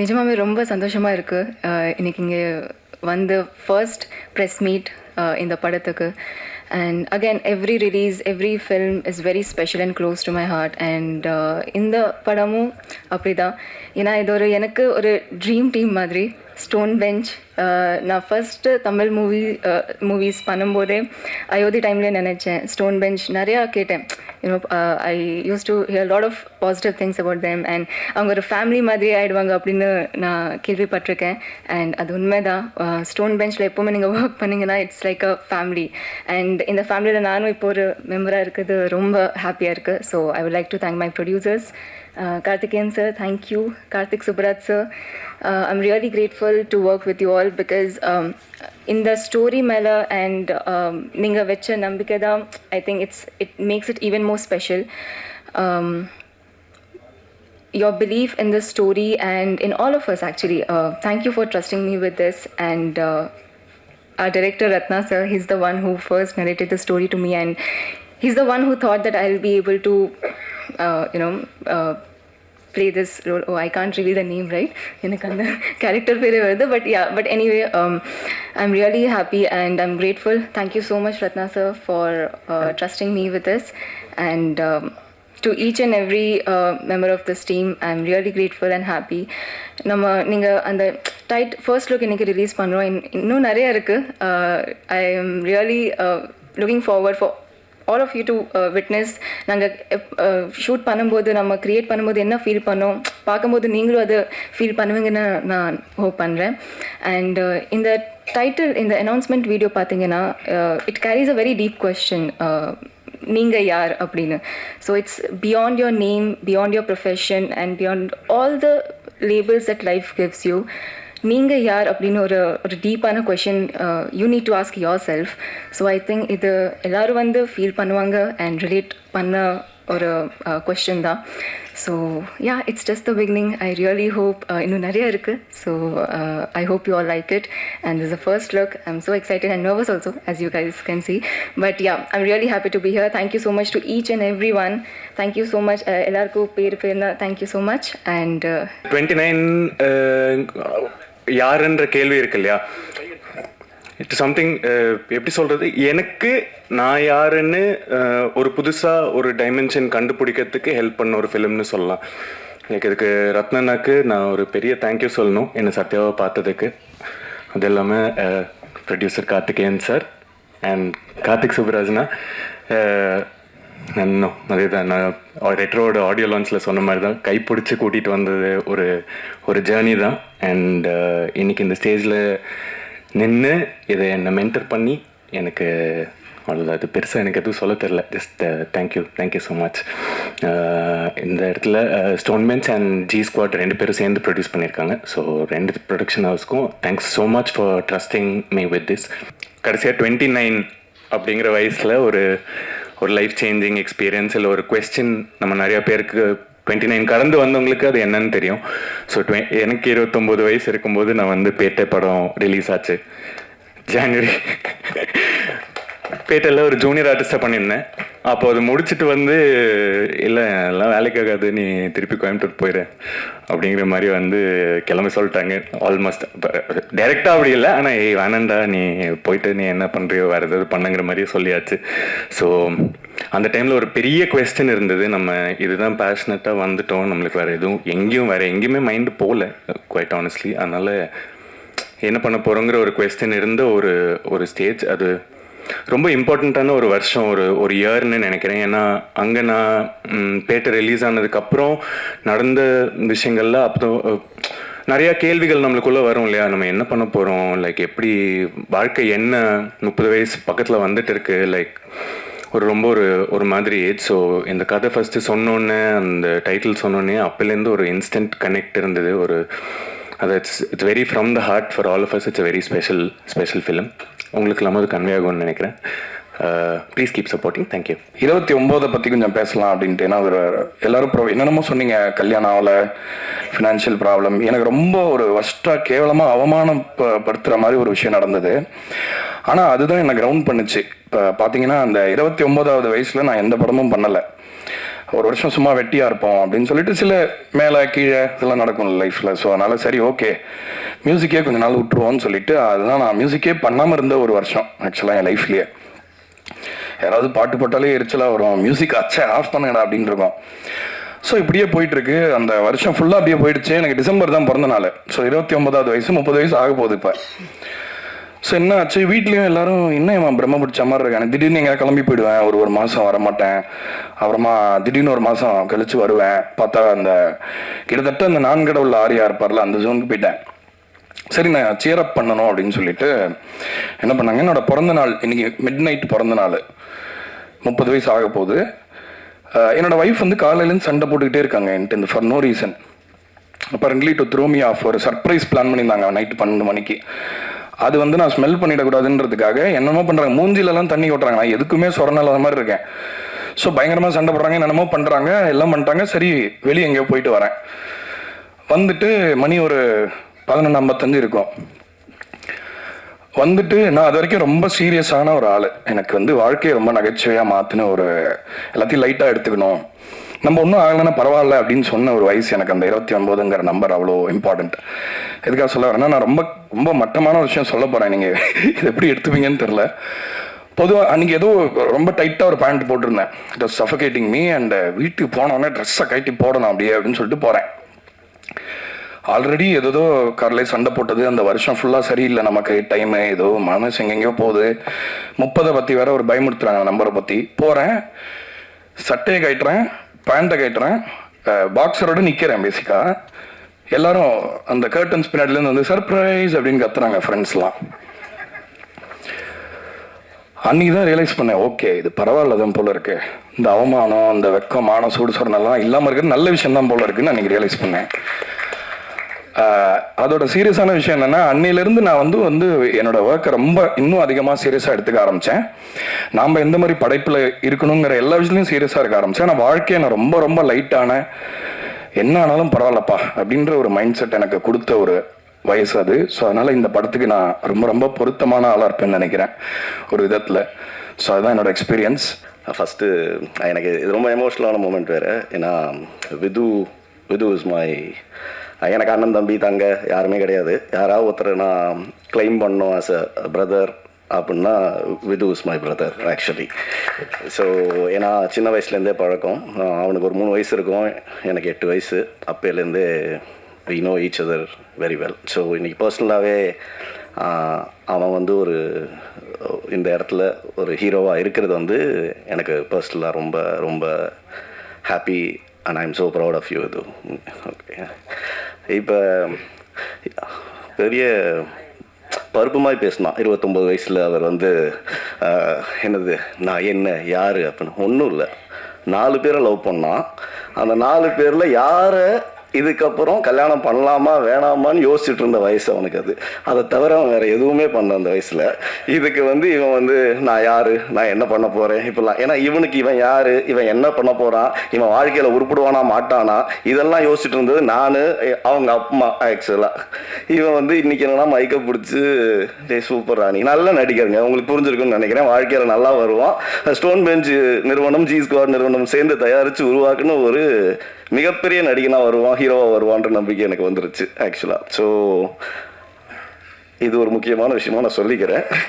நிஜமாவே ரொம்ப சந்தோஷமா இருக்கு. இன்னைக்கு இங்க வந்து ஃபர்ஸ்ட் பிரஸ் மீட் இந்த படத்துக்கு. And again every release, every film is very special and close to my heart. And இந்த படமும் அப்படிதான். ஏன்னா இது எனக்கு ஒரு ட்ரீம் டீம் மாதிரி. ஸ்டோன் பெஞ்ச் நான் ஃபஸ்ட்டு தமிழ் மூவிஸ் பண்ணும்போதே அயோத்தி டைம்லேயே நினச்சேன். ஸ்டோன் பெஞ்ச் நிறையா கேட்டேன். You know I use to hear lot of positive things about them. And அவங்க ஒரு ஃபேமிலி மாதிரி ஆகிடுவாங்க அப்படின்னு நான் கேள்விப்பட்டிருக்கேன். அண்ட் அது உண்மைதான். ஸ்டோன் பெஞ்சில் எப்போவுமே நீங்கள் ஒர்க் பண்ணிங்கன்னா it's like a family. And இந்த ஃபேமிலியில் நானும் இப்போ ஒரு மெம்பராக இருக்கிறது ரொம்ப ஹாப்பியாக இருக்குது. So I would like to thank my producers. Karthikeyan sir, thank you. Karthik Subrat sir, I'm really grateful to work with you all because in the story mela and ninga vecha nambikada, I think it makes it even more special. Your belief in the story and in all of us actually. Thank you for trusting me with this. And our director Ratna sir, he's the one who first narrated the story to me, and he's the one who thought that I'll be able to play this role. Oh, I can't reveal the name, right? எனக்கு அந்த character பேரே வருது. But anyway, I'm really happy and I'm grateful. Thank you so much, Ratna sir, for trusting me with this. And to each and every member of this team, I'm really grateful and happy. நீங்கள் அந்த first look இன்றைக்கி release பண்ணுறோம். இன்னும் நிறையா இருக்குது. I am really looking forward for all of you to witness. நாங்கள் shoot பண்ணும்போது, நம்ம க்ரியேட் பண்ணும்போது என்ன ஃபீல் பண்ணோம், பார்க்கும்போது நீங்களும் அதை ஃபீல் பண்ணுவீங்கன்னு நான் ஹோப் பண்ணுறேன். அண்ட் இந்த டைட்டில், இந்த அனௌன்ஸ்மெண்ட் வீடியோ பார்த்தீங்கன்னா it carries a very deep question. நீங்கள் யார் அப்படின்னு. So it's beyond your name, beyond your profession and beyond all the labels that life gives you. நீங்கள் யார் அப்படின்னு ஒரு டீப்பான question you need to ask yourself. So I think இது எல்லோரும் வந்து ஃபீல் பண்ணுவாங்க அண்ட் ரிலேட் பண்ண ஒரு கொஷின் தான். So yeah, it's just the beginning. I really hope இன்னும் நிறையா இருக்குது. So I hope you all like it. And this a first look. I am so excited and nervous also, as you guys can see. But yeah, I'm really happy to be here. Thank you so much to each and everyone. Thank you so much. எல்லாருக்கும் பேர்னா thank you so much. And 29 யாருன்ற கேள்வி இருக்கு இல்லையா, it's something, எப்படி சொல்கிறது, எனக்கு நான் யாருன்னு ஒரு புதுசாக ஒரு டைமென்ஷன் கண்டுபிடிக்கிறதுக்கு ஹெல்ப் பண்ண ஒரு ஃபிலிம்னு சொல்லலாம். எனக்கு இதுக்கு ரத்னனாக்கு நான் ஒரு பெரிய தேங்க்யூ சொல்லணும், என்னை சத்யாவை பார்த்ததுக்கு. அது இல்லாமல் producer Karthikeyan sir and Karthik சுப்ராஜ்னா, இன்னும் அதே தான், நான் ரெட்ரோட ஆடியோ லான்ச்சில் சொன்ன மாதிரி தான், கைப்பிடிச்சி கூட்டிகிட்டு வந்தது ஒரு ஜேர்னி தான். அண்ட் இன்றைக்கி இந்த ஸ்டேஜில் நின்று இதை என்னை மென்டர் பண்ணி எனக்கு அவ்வளோதான். அது பெருசாக எனக்கு எதுவும் சொல்ல தெரில. Just thank you so much. இந்த இடத்துல stone bench and G squad 2 பேரும் சேர்ந்து ப்ரொடியூஸ் பண்ணியிருக்காங்க. ஸோ 2 ப்ரொடக்ஷன் ஹவுஸ்க்கும் thanks so much for trusting me with this. கடைசியாக 29 அப்படிங்கிற வயசில் ஒரு லைஃப் சேஞ்சிங் எக்ஸ்பீரியன்ஸ் இல்லை ஒரு கொஸ்டின் நம்ம நிறையா பேருக்கு 29 கடந்து வந்தவங்களுக்கு அது என்னன்னு தெரியும். ஸோ எனக்கு 29 வயசு இருக்கும்போது நான் வந்து பேட்டை படம் ரிலீஸ் ஆச்சு ஜான்வரி. பேட்டையில் ஒரு ஜூனியர் ஆர்டிஸ்டாக பண்ணியிருந்தேன். அப்போ அது முடிச்சுட்டு வந்து, இல்லை எல்லாம் வேலைக்காகாது, நீ திருப்பி கோயம்புத்தூர் போயிடு அப்படிங்கிற மாதிரி வந்து கிளம்ப சொல்லிட்டாங்க. ஆல்மோஸ்ட் டைரெக்டாக அப்படி இல்லை, ஆனால் வேணாண்டா, நீ போயிட்டு நீ என்ன பண்ணுறியோ வேறு ஏதாவது பண்ணுங்கிற மாதிரியே சொல்லியாச்சு. ஸோ அந்த டைமில் ஒரு பெரிய கொஸ்டின் இருந்தது, நம்ம இதுதான் பேஷனட்டாக வந்துட்டோம், நம்மளுக்கு வேறு எங்கேயுமே மைண்டு போகல குவைட் ஆனஸ்ட்லி. அதனால் என்ன பண்ண போகிறோங்கிற ஒரு கொஸ்டின் இருந்த ஒரு ஸ்டேஜ். அது ரொம்ப இம்பார்ட்டண்ட்டான ஒரு வருஷம், ஒரு இயர்னு நினைக்கிறேன். ஏன்னா அங்கே நான் பேட்டை ரிலீஸ் ஆனதுக்கப்புறம் நடந்த விஷயங்கள்ல அப்போ நிறையா கேள்விகள் நம்மளுக்குள்ளே வரும் இல்லையா, நம்ம என்ன பண்ண போகிறோம், லைக் எப்படி வாழ்க்கை என்ன, 30 வயசு பக்கத்தில் வந்துட்டு இருக்கு, லைக் ரொம்ப ஒரு மாதிரி ஏஜ். ஸோ இந்த கதை ஃபஸ்ட்டு சொன்னோன்னே, அந்த டைட்டில் சொன்னோன்னே அப்போலேருந்து ஒரு இன்ஸ்டன்ட் கனெக்ட் இருந்தது. அது it's very from the heart for all of us. It's very special film. உங்களுக்கு இல்லாமல் அது கன்வே ஆகும்னு நினைக்கிறேன். Please keep supporting. தேங்க்யூ. 29 பற்றி கொஞ்சம் பேசலாம் அப்படின்ட்டு. ஏன்னா எல்லாரும் என்னென்னமோ சொன்னீங்க, கல்யாணம் ஆகலை, ஃபினான்ஷியல் ப்ராப்ளம். எனக்கு ரொம்ப ஒரு வஸ்ட்டாக கேவலமாக அவமானப்படுத்துகிற மாதிரி ஒரு விஷயம் நடந்தது. ஆனால் அதுதான் என்னை கிரவுண்ட் பண்ணுச்சு. இப்போ பார்த்தீங்கன்னா அந்த 29வது வயசில் நான் எந்த படமும் பண்ணலை. ஒரு வருஷம் சும்மா வெட்டியாக இருப்போம் அப்படின்னு சொல்லிட்டு சில மேலே கீழே இதெல்லாம் நடக்கும் லைஃப்பில். ஸோ அதனால் சரி ஓகே மியூசிக்கே கொஞ்சம் நாள் விட்டுருவோன்னு சொல்லிட்டு அதுதான் நான் மியூசிக்கே பண்ணாமல் இருந்த ஒரு வருஷம் ஆக்சுவலாக என் லைஃப்லேயே. யாராவது பாட்டு போட்டாலே எரிச்சலாக வரும், மியூசிக் அச்சே ஆஃப் பண்ணுங்கடா அப்படின்னு இருக்கும். ஸோ இப்படியே போயிட்டுருக்கு. அந்த வருஷம் ஃபுல்லாக அப்படியே போயிடுச்சு. எனக்கு டிசம்பர் தான் பிறந்த நாள். ஸோ 29வது வயசு, 30 வயசு ஆக போகுது இப்போ. ஸோ என்ன ஆச்சு, வீட்லேயும் எல்லாரும் என்ன இவன் பிரம்ம பிடிச்ச மாதிரி இருக்காங்க. திடீர்னு எங்கே கிளம்பி போயிடுவேன், ஒரு மாதம் வரமாட்டேன். அப்புறமா திடீர்னு ஒரு மாதம் கழிச்சு வருவேன். பார்த்தா அந்த கிட்டத்தட்ட அந்த நான்கடவுள் ஆரியா இருப்பார்ல அந்த ஜோனுக்கு போயிட்டேன். சரி நான் சியரப் பண்ணணும் அப்படின்னு சொல்லிட்டு என்ன பண்ணாங்க, என்னோட பிறந்த நாள் இன்னைக்கு மிட் நைட் பிறந்த நாள், 30 வயசு ஆக போகுது. என்னோட ஒய்ஃப் வந்து காலையிலேருந்து சண்டை போட்டுக்கிட்டே இருக்காங்க என்கிட்ட இந்த for no reason. Apparently to throw me off ஒரு சர்ப்ரைஸ் பிளான் பண்ணியிருந்தாங்க நைட்டு 12 மணிக்கு. அது வந்து நான் ஸ்மெல் பண்ணிடக்கூடாதுன்றதுக்காக என்னமோ பண்ணுறாங்க, மூஞ்சிலெல்லாம் தண்ணி கொட்டுறாங்க. நான் எதுக்குமே சொரணாத மாதிரி இருக்கேன். ஸோ பயங்கரமாக சண்டை போடுறாங்க, என்னென்னமோ பண்ணுறாங்க, எல்லாம் பண்ணிட்டாங்க. சரி வெளியே எங்கேயோ போயிட்டு வரேன். வந்துட்டு மணி ஒரு 11:55 இருக்கும். வந்துட்டு நான் அது வரைக்கும் ரொம்ப சீரியஸான ஒரு ஆள். எனக்கு வந்து வாழ்க்கையை ரொம்ப நகைச்சுவையாக மாற்றின ஒரு எல்லாத்தையும் லைட்டாக எடுத்துக்கணும், நம்ம ஒன்றும் ஆகலைன்னா பரவாயில்ல அப்படின்னு சொன்ன ஒரு வயசு எனக்கு அந்த 29ங்கிற நம்பர் அவ்வளோ இம்பார்ட்டண்ட். எதுக்காக சொல்ல வரேன்னா, நான் ரொம்ப ரொம்ப மட்டமான ஒரு விஷயம் சொல்ல போகிறேன், நீங்கள் இது எப்படி எடுத்துப்பீங்கன்னு தெரில. பொதுவாக அன்றைக்கி ஏதோ ரொம்ப டைட்டாக ஒரு பேண்ட் போட்டிருந்தேன், it was suffocating me. And வீட்டுக்கு போனோடனே ட்ரெஸ்ஸை கட்டி போடணும் அப்படியே அப்படின்னு சொல்லிட்டு போகிறேன். ஆல்ரெடி ஏதோ காரில் சண்டை போட்டது, அந்த வருஷம் ஃபுல்லாக சரியில்லை, நமக்கு டைமு ஏதோ மனசு எங்கெங்கேயோ போகுது. 30 பற்றி வேற ஒரு பயமுறுத்துறாங்க நம்பரை பற்றி. போகிறேன், சட்டையை கட்டுறேன், பேண்ட்டை கட்டுறேன், பாக்ஸரோடு நிற்கிறேன். பேசிக்காக எல்லாரும் அந்த கர்டன்ஸ் பின்னாடிலேருந்து வந்து சர்ப்ரைஸ் அப்படின்னு கத்துறாங்க ஃப்ரெண்ட்ஸ்லாம். அன்றைக்கி தான் ரியலைஸ் பண்ணேன், ஓகே இது பரவாயில்ல தான் போல இருக்கு, இந்த அவமானம், இந்த வெக்கம், மானம், சூடு சொரணெல்லாம் இல்லாமல் இருக்கிறது நல்ல விஷயம் தான் போல இருக்குன்னு அன்றைக்கி ரியலைஸ் பண்ணேன். அதோட சீரியஸான விஷயம் என்னென்னா, அன்னையிலேருந்து நான் வந்து என்னோட ஒர்க்கை ரொம்ப இன்னும் அதிகமாக சீரியஸாக எடுத்துக்க ஆரம்பித்தேன். நாம் எந்த மாதிரி படைப்பில் இருக்கணுங்கிற எல்லா விஷயத்துலையும் சீரியஸாக இருக்க ஆரம்பித்தேன். ஆனால் வாழ்க்கையை நான் ரொம்ப ரொம்ப லைட்டான, என்ன ஆனாலும் பரவாயில்லப்பா அப்படின்ற ஒரு மைண்ட் செட் எனக்கு கொடுத்த ஒரு வயசு அது. ஸோ அதனால் இந்த படத்துக்கு நான் ரொம்ப ரொம்ப பொருத்தமான ஆளாக இருப்பேன்னு நினைக்கிறேன் ஒரு விதத்தில். ஸோ அதுதான் என்னோட எக்ஸ்பீரியன்ஸ். ஃபஸ்ட்டு எனக்கு இது ரொம்ப எமோஷ்னலான மூமெண்ட் வேறு. ஏன்னா விது இஸ் மை, எனக்கு அண்ணன் தம்பி தங்க யாருமே கிடையாது. யாராவது ஒருத்தர் நான் கிளைம் பண்ணோம் ஆஸ் அ பிரதர் அப்படின்னா Vidhu is my brother actually. So ஏன்னா சின்ன வயசுலேருந்தே பழக்கம். அவனுக்கு ஒரு 3 வயசு இருக்கும், எனக்கு 8 வயசு. அப்போலேருந்தே we know each other very well. So இன்றைக்கி பர்சனலாகவே அவன் வந்து ஒரு இந்த இடத்துல ஒரு ஹீரோவாக இருக்கிறது வந்து எனக்கு பர்சனலாக ரொம்ப ரொம்ப happy. And I am so proud of you. இது ஓகே, இப்போ பெரிய பருப்பு மாதிரி பேசினான் 29 வயசில். அவர் வந்து என்னது நான் என்ன யார் அப்படின்னு ஒன்றும் இல்லை. 4 பேரை லவ் பண்ணான். அந்த 4 பேரில் யாரை இதுக்கப்புறம் கல்யாணம் பண்ணலாமா வேணாமான்னு யோசிச்சுட்டு இருந்த வயசு அவனுக்கு அது. அதை தவிர அவன் வேறு எதுவுமே பண்ண அந்த வயசில். இதுக்கு வந்து இவன் வந்து நான் யார், நான் என்ன பண்ண போகிறேன் இப்படிலாம். ஏன்னா இவனுக்கு இவன் யார், இவன் என்ன பண்ண போகிறான், இவன் வாழ்க்கையில் உருப்பிடுவானா மாட்டானா, இதெல்லாம் யோசிச்சுட்டு இருந்தது நான், அவங்க அம்மா. ஆக்சுவலாக இவன் வந்து இன்றைக்கி என்னன்னா மைக்கை பிடிச்சி சூப்பர் ராணி நல்லா நடிக்கிறங்க, உங்களுக்கு புரிஞ்சிருக்குன்னு நினைக்கிறேன். வாழ்க்கையில் நல்லா வருவான். ஸ்டோன் பெஞ்ச் நிறுவனம், ஜி ஸ்குவாட் நிறுவனம் சேர்ந்து தயாரித்து உருவாக்குன்னு ஒரு மிகப்பெரிய நடிகனாக வருவான், ஹீரோவாக வருவான்ற நம்பிக்கை எனக்கு வந்துருச்சு ஆக்சுவலாக. ஸோ இது ஒரு முக்கியமான விஷயமா நான் சொல்லிக்கிறேன்.